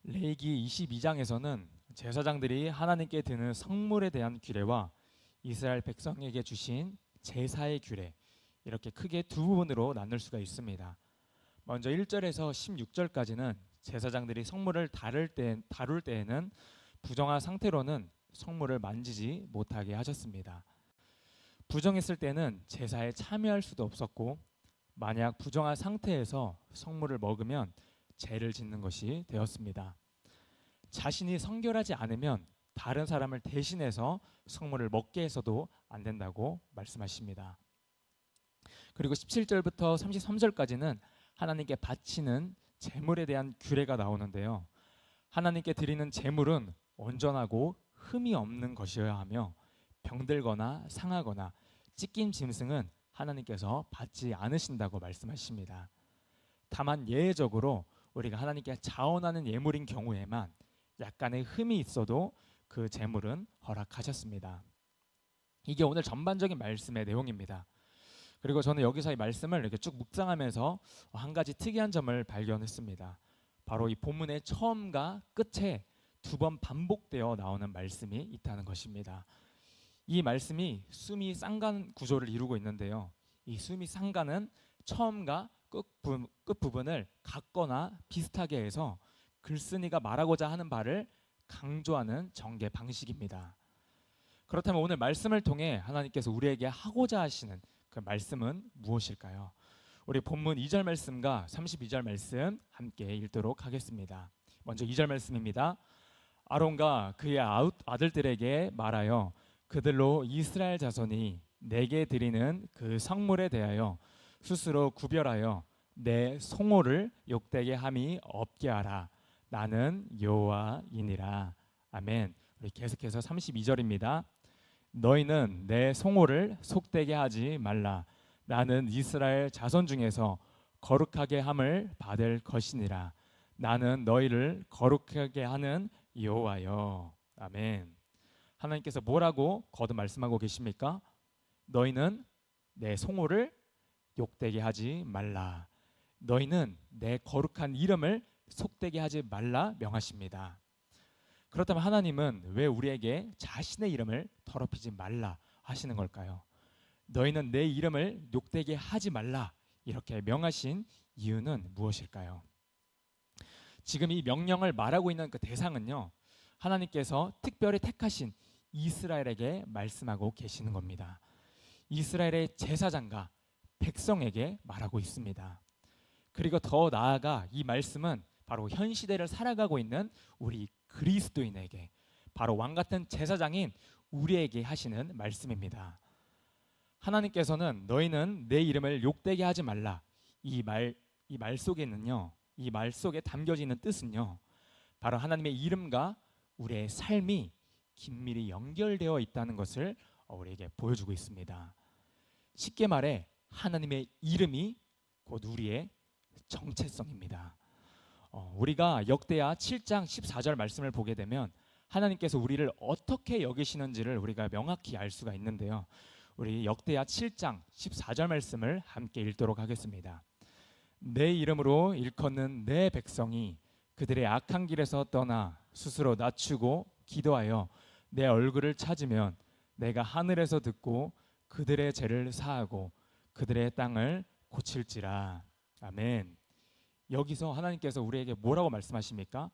레위기 22장에서는 제사장들이 하나님께 드는 성물에 대한 규례와 이스라엘 백성에게 주신 제사의 규례, 이렇게 크게 두 부분으로 나눌 수가 있습니다. 먼저 1절에서 16절까지는 제사장들이 성물을 다룰 때에는 부정한 상태로는 성물을 만지지 못하게 하셨습니다. 부정했을 때는 제사에 참여할 수도 없었고, 만약 부정한 상태에서 성물을 먹으면 죄를 짓는 것이 되었습니다. 자신이 성결하지 않으면 다른 사람을 대신해서 성물을 먹게 해서도 안 된다고 말씀하십니다. 그리고 17절부터 33절까지는 하나님께 바치는 제물에 대한 규례가 나오는데요. 하나님께 드리는 제물은 온전하고 흠이 없는 것이어야 하며 병들거나 상하거나 찢긴 짐승은 하나님께서 받지 않으신다고 말씀하십니다. 다만 예외적으로 우리가 하나님께 자원하는 예물인 경우에만 약간의 흠이 있어도 그 제물은 허락하셨습니다. 이게 오늘 전반적인 말씀의 내용입니다. 그리고 저는 여기서 이 말씀을 이렇게 쭉 묵상하면서 한 가지 특이한 점을 발견했습니다. 바로 이 본문의 처음과 끝에 두 번 반복되어 나오는 말씀이 있다는 것입니다. 이 말씀이 수미 쌍간 구조를 이루고 있는데요. 이 수미 쌍간은 처음과 끝 부분을 같거나 비슷하게 해서 글쓴이가 말하고자 하는 바를 강조하는 전개 방식입니다. 그렇다면 오늘 말씀을 통해 하나님께서 우리에게 하고자 하시는 그 말씀은 무엇일까요? 우리 본문 2절 말씀과 32절 말씀 함께 읽도록 하겠습니다. 먼저 2절 말씀입니다. 아론과 그의 아들들에게 말하여 그들로 이스라엘 자손이 내게 드리는 그 성물에 대하여 스스로 구별하여 내 송호를 욕되게 함이 없게 하라. 나는 여호와이니라. 아멘. 우리 계속해서 32절입니다. 너희는 내 송호를 속되게 하지 말라. 나는 이스라엘 자손 중에서 거룩하게 함을 받을 것이니라. 나는 너희를 거룩하게 하는 여호와여. 아멘. 하나님께서 뭐라고 거듭 말씀하고 계십니까? 너희는 내 송호를 욕되게 하지 말라. 너희는 내 거룩한 이름을 속되게 하지 말라 명하십니다. 그렇다면 하나님은 왜 우리에게 자신의 이름을 더럽히지 말라 하시는 걸까요? 너희는 내 이름을 욕되게 하지 말라 이렇게 명하신 이유는 무엇일까요? 지금 이 명령을 말하고 있는 그 대상은요, 하나님께서 특별히 택하신 이스라엘에게 말씀하고 계시는 겁니다. 이스라엘의 제사장과 백성에게 말하고 있습니다. 그리고 더 나아가 이 말씀은 바로 현 시대를 살아가고 있는 우리 그리스도인에게, 바로 왕 같은 제사장인 우리에게 하시는 말씀입니다. 하나님께서는 너희는 내 이름을 욕되게 하지 말라, 이 말 속에는요, 이 말 속에 담겨져 있는 뜻은요, 바로 하나님의 이름과 우리의 삶이 긴밀히 연결되어 있다는 것을 우리에게 보여주고 있습니다. 쉽게 말해 하나님의 이름이 곧 우리의 정체성입니다. 우리가 역대하 7장 14절 말씀을 보게 되면 하나님께서 우리를 어떻게 여기시는지를 우리가 명확히 알 수가 있는데요. 우리 역대하 7장 14절 말씀을 함께 읽도록 하겠습니다. 내 이름으로 일컫는 내 백성이 그들의 악한 길에서 떠나 스스로 낮추고 기도하여 내 얼굴을 찾으면 내가 하늘에서 듣고 그들의 죄를 사하고 그들의 땅을 고칠지라. 아멘. 여기서 하나님께서 우리에게 뭐라고 말씀하십니까?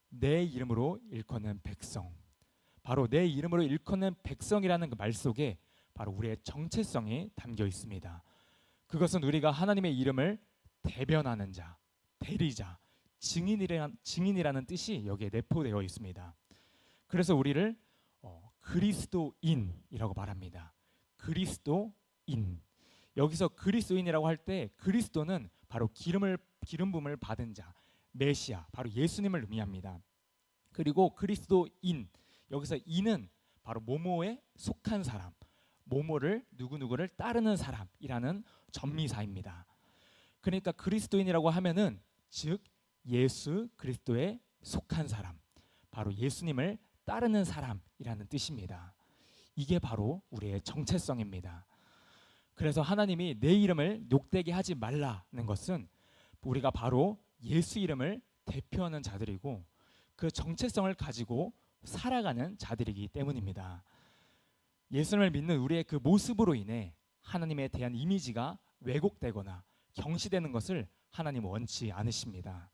내 이름으로 일컫는 백성. 바로 내 이름으로 일컫는 백성이라는 그 말 속에 바로 우리의 정체성이 담겨 있습니다. 그것은 우리가 하나님의 이름을 대변하는 자, 대리자, 증인이라는 뜻이 여기에 내포되어 있습니다. 그래서 우리를 그리스도인이라고 말합니다. 그리스도인. 여기서 그리스도인이라고 할 때 그리스도는 바로 기름 부음을 받은 자, 메시아, 바로 예수님을 의미합니다. 그리고 그리스도인, 여기서 인은 바로 모모에 속한 사람, 모모를 누구누구를 따르는 사람이라는 전미사입니다. 그러니까 그리스도인이라고 하면은 즉 예수 그리스도에 속한 사람, 바로 예수님을 따르는 사람이라는 뜻입니다. 이게 바로 우리의 정체성입니다. 그래서 하나님이 내 이름을 욕되게 하지 말라는 것은 우리가 바로 예수 이름을 대표하는 자들이고, 그 정체성을 가지고 살아가는 자들이기 때문입니다. 예수님을 믿는 우리의 그 모습으로 인해 하나님에 대한 이미지가 왜곡되거나 경시되는 것을 하나님은 원치 않으십니다.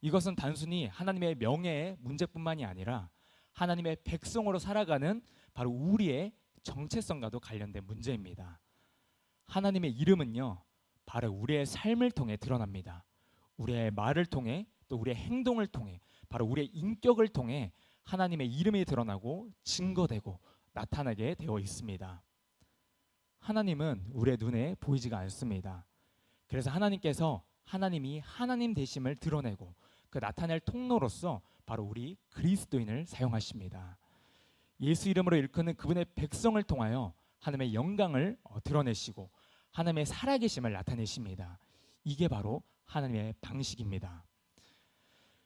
이것은 단순히 하나님의 명예의 문제뿐만이 아니라 하나님의 백성으로 살아가는 바로 우리의 정체성과도 관련된 문제입니다. 하나님의 이름은요, 바로 우리의 삶을 통해 드러납니다. 우리의 말을 통해, 또 우리의 행동을 통해, 바로 우리의 인격을 통해 하나님의 이름이 드러나고 증거되고 나타나게 되어 있습니다. 하나님은 우리의 눈에 보이지가 않습니다. 그래서 하나님께서 하나님이 하나님 되심을 드러내고 그 나타낼 통로로서 바로 우리 그리스도인을 사용하십니다. 예수 이름으로 일컫는 그분의 백성을 통하여 하나님의 영광을 드러내시고 하나님의 살아계심을 나타내십니다. 이게 바로 하나님의 방식입니다.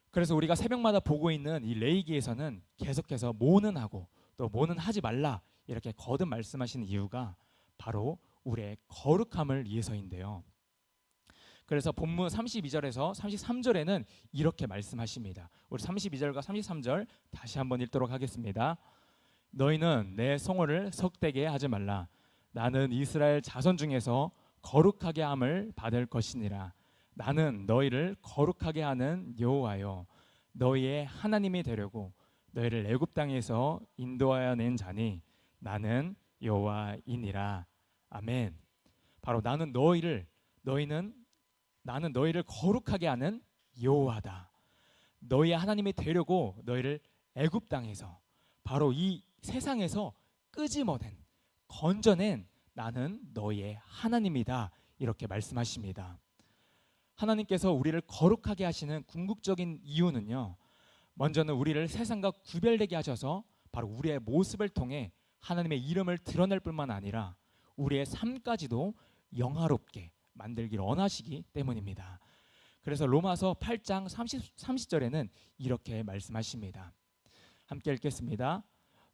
그래서 우리가 새벽마다 보고 있는 이 레위기에서는 계속해서 뭐는 하고 또 뭐는 하지 말라 이렇게 거듭 말씀하시는 이유가 바로 우리의 거룩함을 위해서인데요. 그래서 본문 32절에서 33절에는 이렇게 말씀하십니다. 우리 32절과 33절 다시 한번 읽도록 하겠습니다. 너희는 내 성호를 석대게 하지 말라. 나는 이스라엘 자손 중에서 거룩하게 함을 받을 것이니라. 나는 너희를 거룩하게 하는 여호와여, 너희의 하나님이 되려고 너희를 애굽 땅에서 인도하여 낸 자니 나는 여호와이니라. 아멘. 바로 나는 너희를 거룩하게 하는 여호와다. 너희의 하나님이 되려고 너희를 애굽 땅에서, 바로 이 세상에서 끄집어낸, 건져낸 나는 너희의 하나님이다. 이렇게 말씀하십니다. 하나님께서 우리를 거룩하게 하시는 궁극적인 이유는요, 먼저는 우리를 세상과 구별되게 하셔서 바로 우리의 모습을 통해 하나님의 이름을 드러낼 뿐만 아니라 우리의 삶까지도 영화롭게 만들기를 원하시기 때문입니다. 그래서 로마서 8장 30절에는 이렇게 말씀하십니다. 함께 읽겠습니다.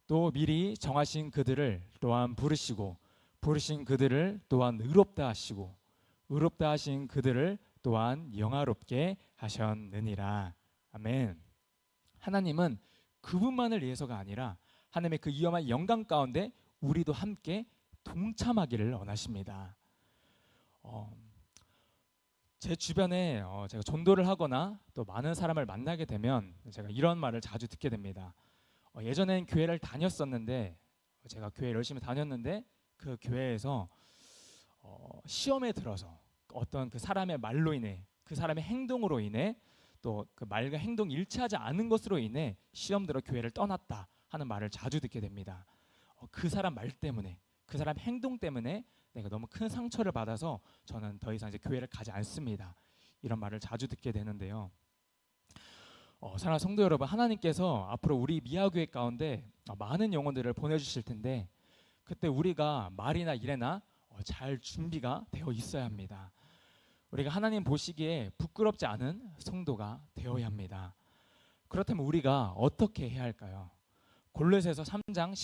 또 미리 정하신 그들을 또한 부르시고 부르신 그들을 또한 의롭다 하시고 의롭다 하신 그들을 또한 영화롭게 하셨느니라. 아멘. 하나님은 그분만을 위해서가 아니라 하나님의 그 위엄한 영광 가운데 우리도 함께 동참하기를 원하십니다. 제 주변에 제가 전도를 하거나 또 많은 사람을 만나게 되면 제가 이런 말을 자주 듣게 됩니다. 예전엔 교회를 다녔었는데, 제가 교회를 열심히 다녔는데 그 교회에서 시험에 들어서 어떤 그 사람의 말로 인해, 그 사람의 행동으로 인해, 또 그 말과 행동이 일치하지 않은 것으로 인해 시험 들어 교회를 떠났다 하는 말을 자주 듣게 됩니다. 그 사람 말 때문에, 그 사람 행동 때문에 내가 너무 큰 상처를 받아서 저는 더 이상 이제 교회를 가지 않습니다. 이런 말을 자주 듣게 되는데요. 사랑하는 성도 여러분, 하나님께서 앞으로 우리 미아교회 가운데 많은 영혼들을 보내주실 텐데 그때 우리가 말이나 일에나 잘 준비가 되어 있어야 합니다. 우리가 하나님 보시기에 부끄럽지 않은 성도가 되어야 합니다. 그렇다면 우리가 어떻게 해야 할까요? 골로새서 3장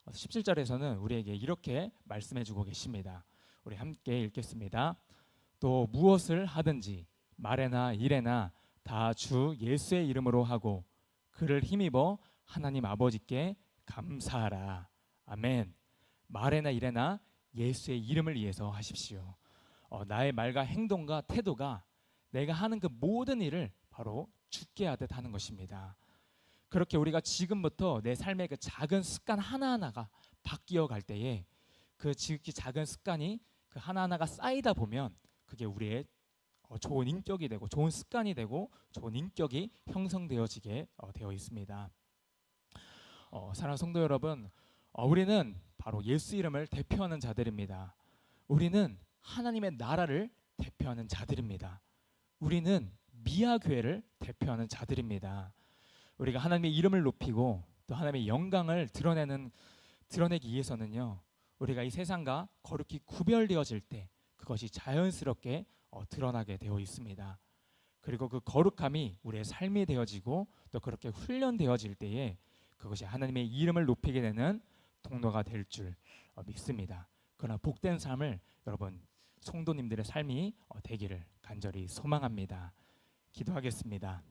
17절에서는 우리에게 이렇게 말씀해주고 계십니다. 우리 함께 읽겠습니다. 또 무엇을 하든지 말에나 일에나 다 주 예수의 이름으로 하고 그를 힘입어 하나님 아버지께 감사하라. 아멘. 말에나 일에나 예수의 이름을 위해서 하십시오. 나의 말과 행동과 태도가 내가 하는 그 모든 일을 바로 주께 하듯 하는 것입니다. 그렇게 우리가 지금부터 내 삶의 그 작은 습관 하나하나가 바뀌어 갈 때에 그 지극히 작은 습관이 그 하나하나가 쌓이다 보면 그게 우리의 좋은 인격이 되고 좋은 습관이 되고 좋은 인격이 형성되어지게 되어 있습니다. 사랑하는 성도 여러분, 우리는 바로 예수 이름을 대표하는 자들입니다. 우리는 하나님의 나라를 대표하는 자들입니다. 우리는 미아교회를 대표하는 자들입니다. 우리가 하나님의 이름을 높이고 또 하나님의 영광을 드러내기 위해서는요, 우리가 이 세상과 거룩히 구별되어질 때 그것이 자연스럽게 드러나게 되어 있습니다. 그리고 그 거룩함이 우리의 삶이 되어지고 또 그렇게 훈련되어질 때에 그것이 하나님의 이름을 높이게 되는 통로가 될 줄 믿습니다. 그러나 복된 삶을 여러분 성도님들의 삶이 되기를 간절히 소망합니다. 기도하겠습니다.